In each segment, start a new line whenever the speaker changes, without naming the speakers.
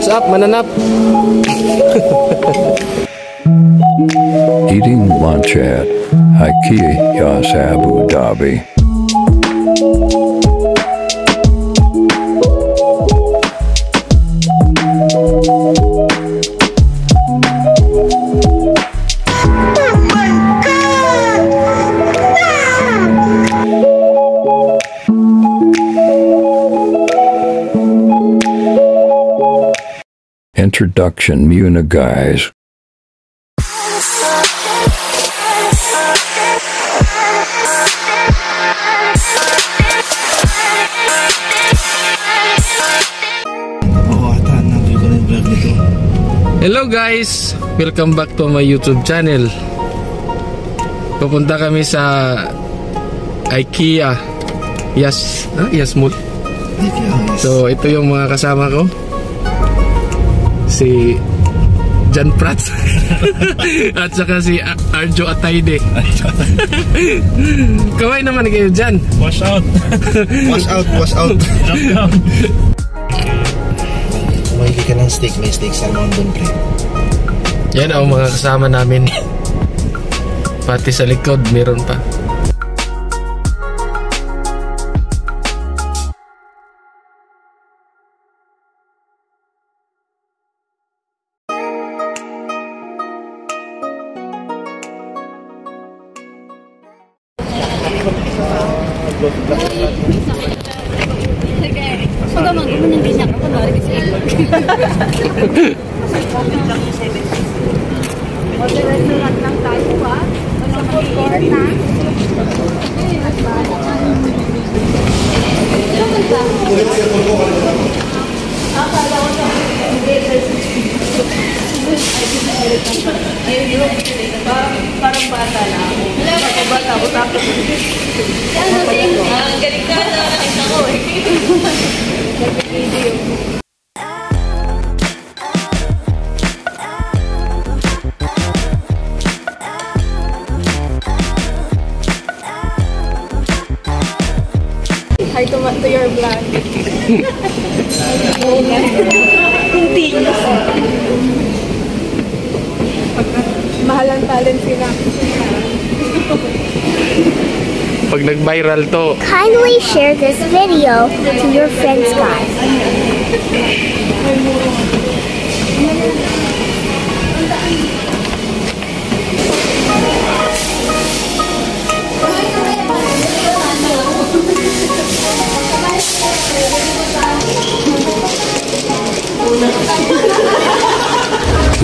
What's up, mananap?
Eating lunch at IKEA Abu Dhabi. Introduction muna guys.
Hello guys! Welcome back to my YouTube channel. Pupunta kami sa IKEA Yas Mall. So ito yung mga kasama ko. Si Jan Prats at saka si Arjo Atayde. Kaway naman kayo Jan.
Wash out.
Wash out.
Jump down.
Mahili ka ng steak, may steak salmon doon, pre.
Yan ang mga kasama namin. Pati sa likod meron pa.
Parang bata lang. Bata ako tapos. Ang galing ka na nakita ko eh. Nag-video. Hi to your vlog. Continuous. Mahalang talent sila.
Pag nag-viral to,
kindly share this video to your friends, guys.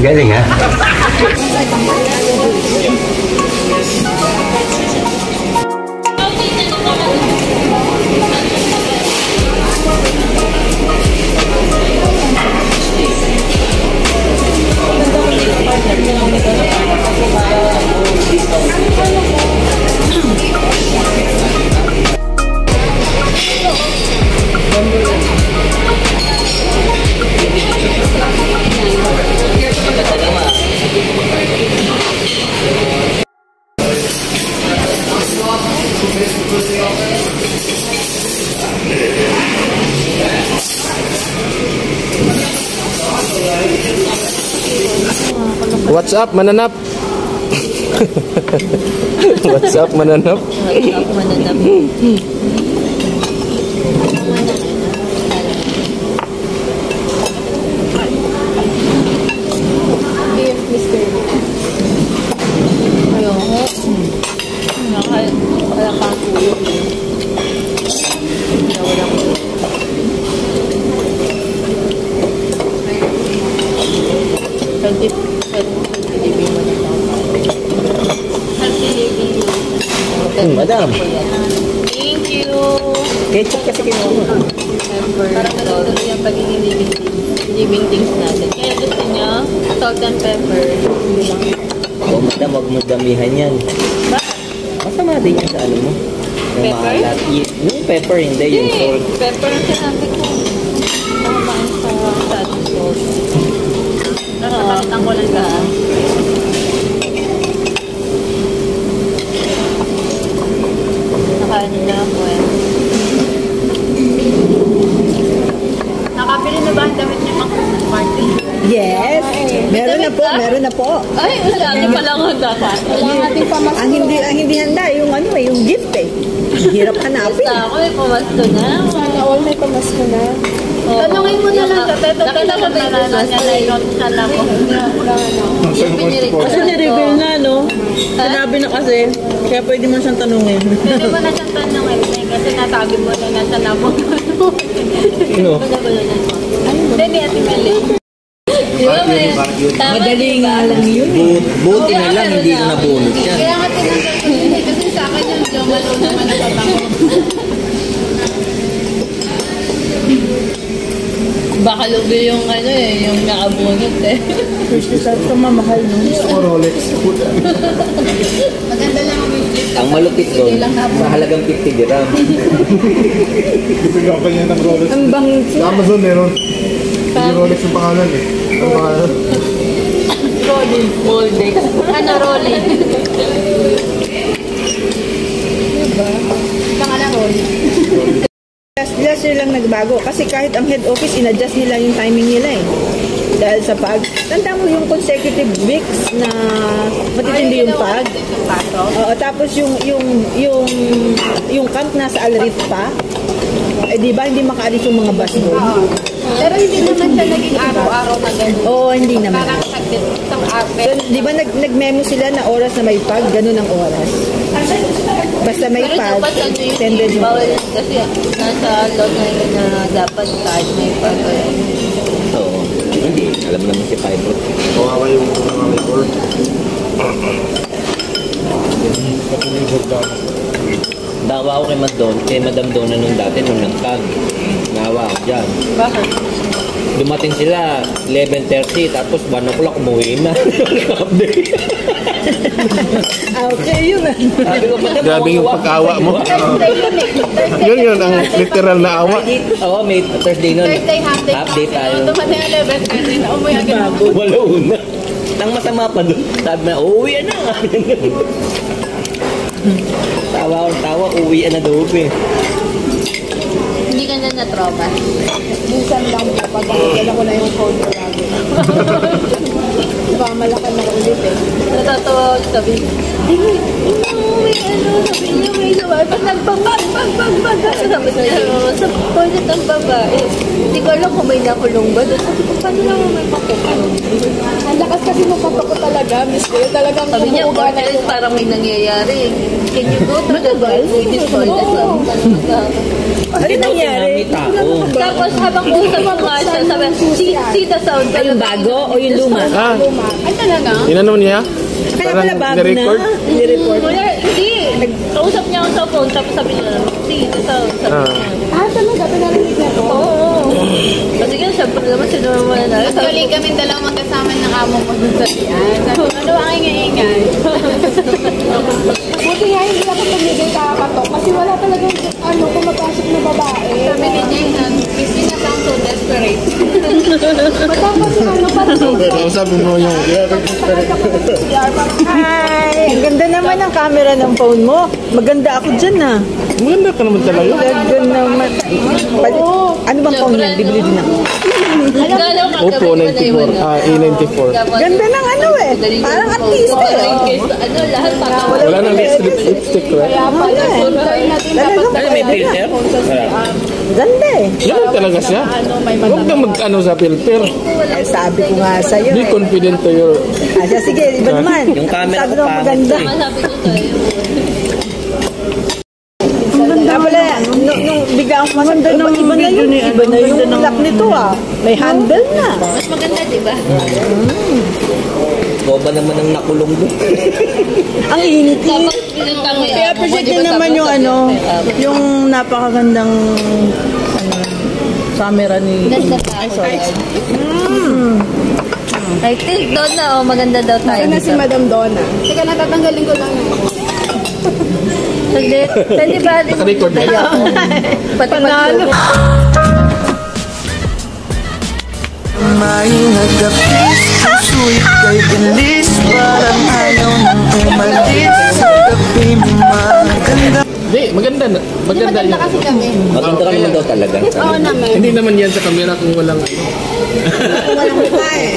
Galing ha?
What's up, mananap? What's up, mananap?
Madam.
Thank you.
Ketchup kasi kinuha.
Parang natutuloy yung pagiging living things natin. Kaya gusto nyo, salt and pepper.
Oh, madam, wag mo damihan yan. Masama din yan sa ano mo. Yung
Pepper?
maalat. Yung pepper, hindi. Yung salt.
Pepper ang sinabi ko. Tamaan sa ating salt. Nakakalitan ko lang ka. Nakain nila ako eh. Nakabili na ba ang damit niyo pang Christmas party?
Yes. Meron na po, meron na po.
Ay, wala. Hindi pa lang handa pa.
Ang hindi handa, yung ano eh, yung gift eh. Hirap hanapin.
Basta ako, may pamasko na.
Sana all may pamasko na.
Tanungin mo na lang. Nakita ko na niya na yun. Kala ko.
Kasi na-reveal na, no? Sinabi na kasi, kaya pwede mo siyang tanungin.
Pwede mo na siyang tanungin. Kasi natabi mo na nasa labong.
Ano?
Hindi, Ate Meli. Di ba may...
Madali nga lang yun.
Buti na lang, hindi ko nabunot yan.
Kaya nga tinanggal ko yun. Kasi sa akin yung jomalo naman nakatango. Baka lubi yung ano eh, yung nakabunot eh.
Saan ka mamahal, no?
Maganda lang ang wait.
Ang malupit doon, sa halagang 50 dirham.
Bigyan niya ng Rolex.
Ang bangit
Sa Amazon meron. Hindi Rolex yung pangalan eh. Ang pangalan.
Rolling. Molde. Ano, rolling? Diba? Pangalan rolling.
Just silang nagbago. Kasi kahit ang head office, in-adjust nila yung timing nila eh. Dahil sa pag... Tanda mo yung consecutive weeks na matitindi yung pag. Oo, tapos yung camp nasa Al Reef pa. Eh di ba hindi makaalis yung mga bus doon?
Pero hindi naman siya naging araw-araw na gano'n.
Oo, hindi naman.
Parang saglit isang ape.
So, di ba nag-memo sila na oras na may pag, ganun ang oras. Basta may
Pero
pag,
dapat ano yung
extended yung
bawal kasi nasa law na yun na dapat kahit may pag.
Oo. Hindi, alam naman si Piper.
Kawawa yung mga record.
Dawa ako kay Madam Donna nung dati nung nagtag. Nawa ako dyan.
Bakit?
Dumating sila 11:30 tapos 1 o'clock umuwi na. Update.
okay, yun ah.
Sabi ko, Madam,
Grabe yung pag-awa mo. Yun ang literal na awa.
Oo, may Thursday nun.
Thursday half day
tayo.
Dumating 11:30 na umuwi agad.
Wala una. Ang masama pa doon. Sabi na, uuwi na. Tawa akong tawa, uwi na daw eh.
Hindi ka na na-tropa.
Minsan lang kapag dala ko na yung phone ko lagi. Baka malakan na ulit eh.
Natatawa ako sabi, may sabi niya may sabi. Pag nagbabag, sabi niya, sa toilet ang babae. Hindi ko alam kung may nakulong ba. Sabi ko, paano naman may pakukulong?
Ang lakas kasi mapatok ko talaga, miss ko. Talagang
Sabi niya, Cornel, parang may nangyayari. Can you go to the ladies toilet?
Ano nangyari?
May tao.
Tapos habang usap ko nga siya, sabi, see the sound.
Ay, yung bago o yung luma?
Ah,
Ay, talaga?
inano niya?
Kaya pala bago
nirecord?
na. Ni-report.
Wala, hindi. Kausap niya ako sa phone, tapos sabi niya, see the sound. Sabi
Ah.
niya.
talaga, pinarinig na to.
Oo. Kasi nga, syempre naman, sinurma na. Actually, kami dalawang magkasama ng amo ko dun sa tiyan. Ano ang ingay-ingay?
Buti nga hindi ako tumigil kakatok kasi wala talagang pumapasok na babae.
Sabi ni Jason, Christina sounds so desperate.
Matapos parang
Sabi mo yung...
Ay, ang ganda naman ang camera ng phone mo. Maganda ako dyan ah.
Maganda ka naman talaga.
Ganda naman. Ano bang phone yan? Bibili din ako.
Oppo 94. A94.
Ganda ng ano eh. Parang artista eh.
Ano, lahat parang
Wala nang lipstick, right?
Wala eh. Talagang
Ano, may filter? Wala.
ganda eh.
Yan talaga siya. Huwag kang mag-ano sa filter.
Eh, sabi ko nga sa'yo
Be
eh.
confident to your...
Sige, iba naman.
Yung camera
Sabi
ko
naman
pangit
maganda.
eh.
sabi ko sa'yo.
Kaya pala, nung bigla akong masakit, iba na yun. Iba na yung lock nito ah. May handle na.
Mas maganda, di ba?
Boba naman ang nakulong doon.
Ang init eh.
Tapos, pinintang mo
Kaya appreciate din naman yung ano, yung napakagandang camera ni...
Ganda pa. I think doon na, maganda daw tayo.
na si Madam Donna. Teka, natatanggalin ko lang yung
Pwede ba?
Naka-record na yan.
Pati panalo.
Maingat ka please, puso'y kay bilis. Parang ayaw nang umalis. Sa tabi mo maganda.
Hindi, maganda na. Maganda
Maganda
yan.
kasi kami.
Maganda ka naman daw talaga.
Oo naman.
Hindi naman yan sa camera kung walang ano.
Walang mukha eh.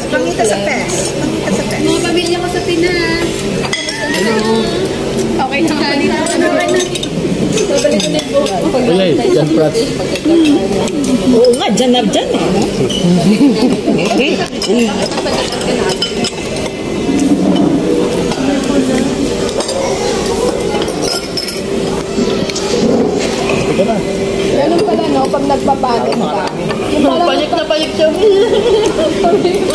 Pangita sa pes. Pangita sa pes.
Mga pamilya ko sa Pinas.
Okay na.
Uy, Jan Prats.
Oo nga, dyan na dyan eh.
Ganun pala, no? Pag nagpapanik ka. Yung parang,
Panik na panik siya.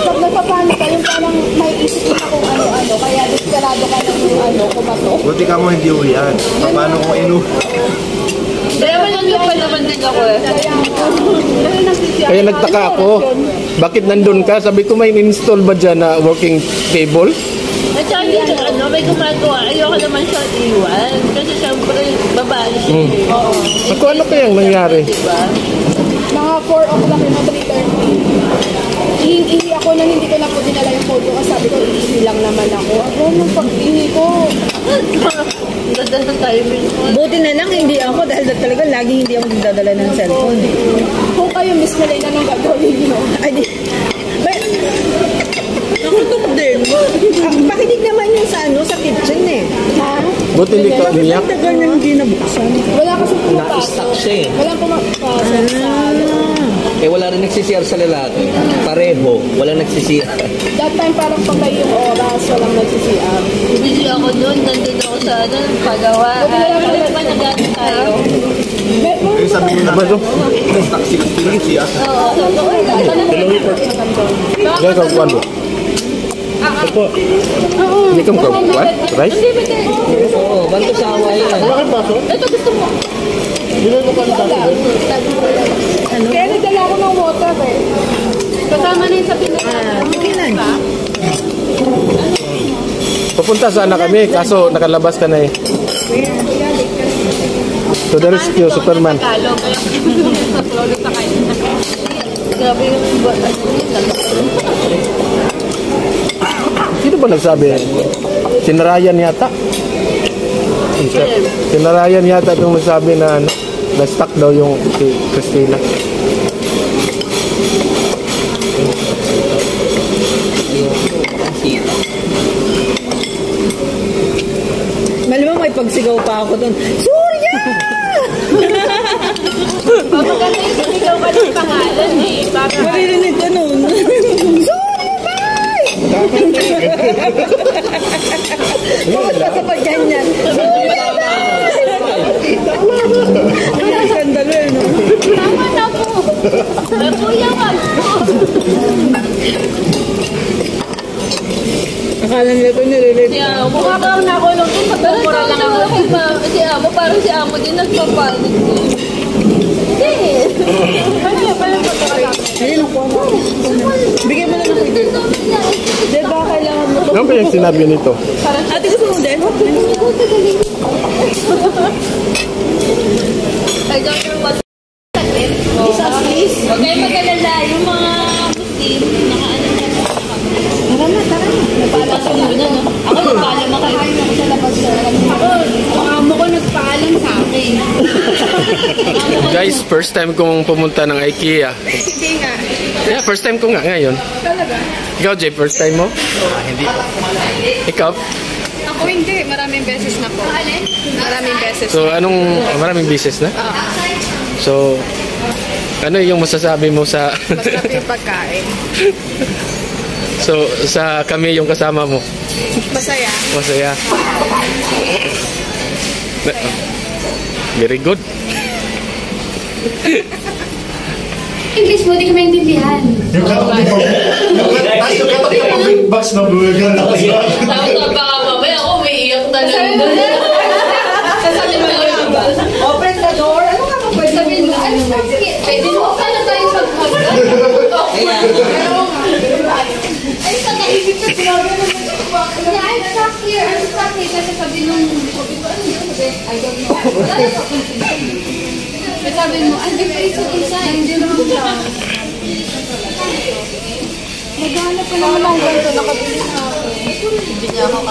pag nagpapanik ka, yung parang may isip ka kung ano-ano. Kaya desperado ka ng kumato.
Buti ka mo hindi uwian. Paano kung
Kaya manandun pa naman din ako eh.
Kaya nagtaka ako. Bakit nandun ka? Sabi ko may install ba dyan na working cable?
At saka hindi ano, may gumagawa. Ayoko naman siya iwan. Kasi syempre, babae siya. Oo.
Ako ano kayang nangyari?
Diba?
Mga 4 o'clock yun, 3:30. Ihingi ako na hindi ko na po dinala yung photo kasi sabi ko, ihingi lang naman ako. Ako, nung pag-ihingi ko,
Ganda ng timing mo.
Buti na lang hindi ako dahil talaga lagi hindi ako nagdadala ng cellphone.
kung kayo miss na rin anong gagawin nyo.
Ay, di. Nakutok din. Pakinig naman yung sa ano, sa kitchen eh.
Ha?
Buti hindi ka umiyak.
Tagal na hindi nabuksan.
Wala kasi pumapasok.
Na-stuck siya eh.
Walang pumapasok sa
Eh wala rin nagsisiyar sa lalaki. Pareho, wala nagsisiyar.
that time parang pagay yung oras, walang nagsisiap.
Busy ako doon, nandun ako sa ano, pagawaan. Bakit ba nag-ano tayo?
Yung sabi mo na,
Ba ito?
stuck sila siya.
Oo,
Gaya ka kuwan mo. Ito. Hindi kang kuwan? Rice?
Oo, banto sa awa yan.
ito gusto mo.
Kaya nagdala ko ng water eh.
Kasama na yun sa Pinas.
Sige lang.
Pupunta sana kami, kaso nakalabas ka na eh. To the rescue, Superman.
Tagalog. Kaya sa Florida sa kayo.
Grabe yung
Sino ba nagsabi? Sinarayan yata. Sinarayan yata itong nagsabi na ano, na-stuck daw yung si Christina.
Malamang may pagsigaw pa ako doon. Surya!
Pagkakala yung sinigaw ka ng pangalan eh.
Maririnig ko noon. Surya, bay! Bakit ka sa pagganyan? Surya, bay! Ang skandalo eh, no?
Tama na po. Kuya ka.
Akala nila ito nililip.
Si Amo, mukha parang nakulong din. Pagkakura lang ako. Si Amo, parang si Amo din nagpapanik din. Hindi.
Ano yun? Parang pagkakala.
Bigyan mo na ng pwede. Diba kailangan mo
Ano ba yung sinabi nito?
Ate, gusto mo din?
I don't know what isa please. Huwag kayo mag-alala. Yung mga Muslim, nakaano na.
Tara na.
Napaalam muna, no? Ako nagpaalam na kayo.
Ako, ang amo ko nagpaalam sa akin.
Guys, first time kong pumunta ng IKEA.
Hindi nga.
Yeah, first time ko nga ngayon.
Talaga?
Ikaw, Jay, first time mo?
Hindi.
Ikaw?
Ako hindi, maraming beses na po. Maraming beses.
So, maraming business na? So, ano yung masasabi mo sa...
Masarap yung pagkain.
So, sa kami yung kasama mo?
Masaya.
Masaya. Very good.
English mo, di ka maintindihan.
Yung katok yung big box na buwag na
Tapos baka mamaya ako may iyak na lang doon.
Sasabi mo lang ba?
Open the door. Ano nga ba?
Sabihin mo, ano ba? Sige, pwede mo ka na tayo mag-mag. Ay, sa kaibig na sinabi mo. Yeah, I'm stuck here. I'm stuck here. Kasi sabi nung, sabi ko, ano yun? Sabi, I don't know. Wala na ako. Sabi mo, I'm afraid to inside. Hindi naman siya.
Naghanap ko naman ang ganito, nakabili na ako.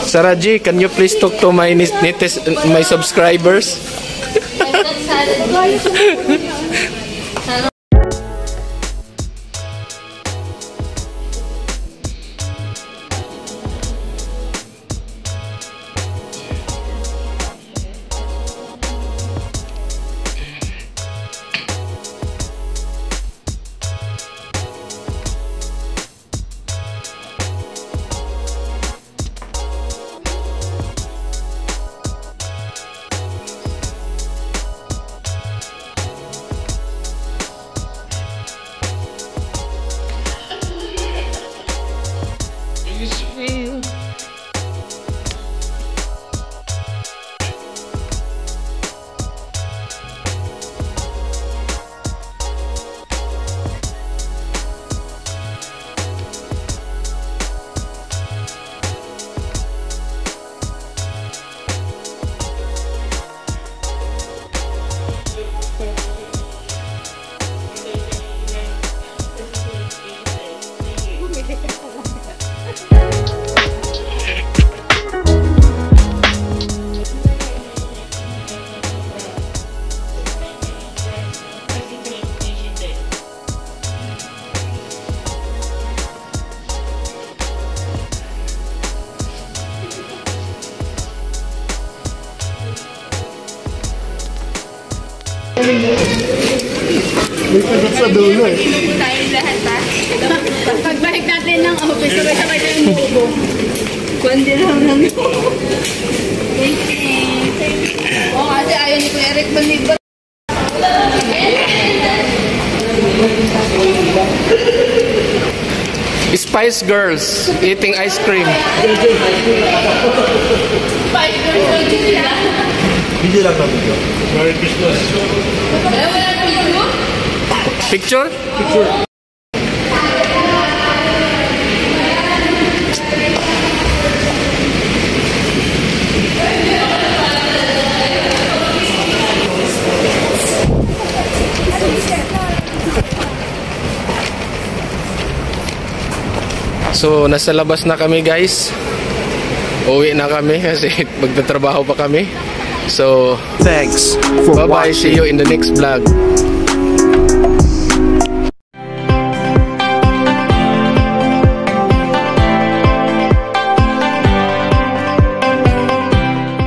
Sarah G, can you please talk to my my subscribers?
May sagot sa dulo eh.
Tayong lahat ha. Pagbalik natin ng office, sabay-sabay na yung bubo.
Kundi lang lang.
Oo, kasi ayaw ni Kuya Eric Balibor.
Spice Girls eating ice cream.
Spice Girls,
Video lang kami. Merry Christmas.
Picture?
Picture.
So, nasa labas na kami guys. Uwi na kami kasi magtatrabaho pa kami. So,
Thanks for
bye-bye. See
watching.
you in the next vlog.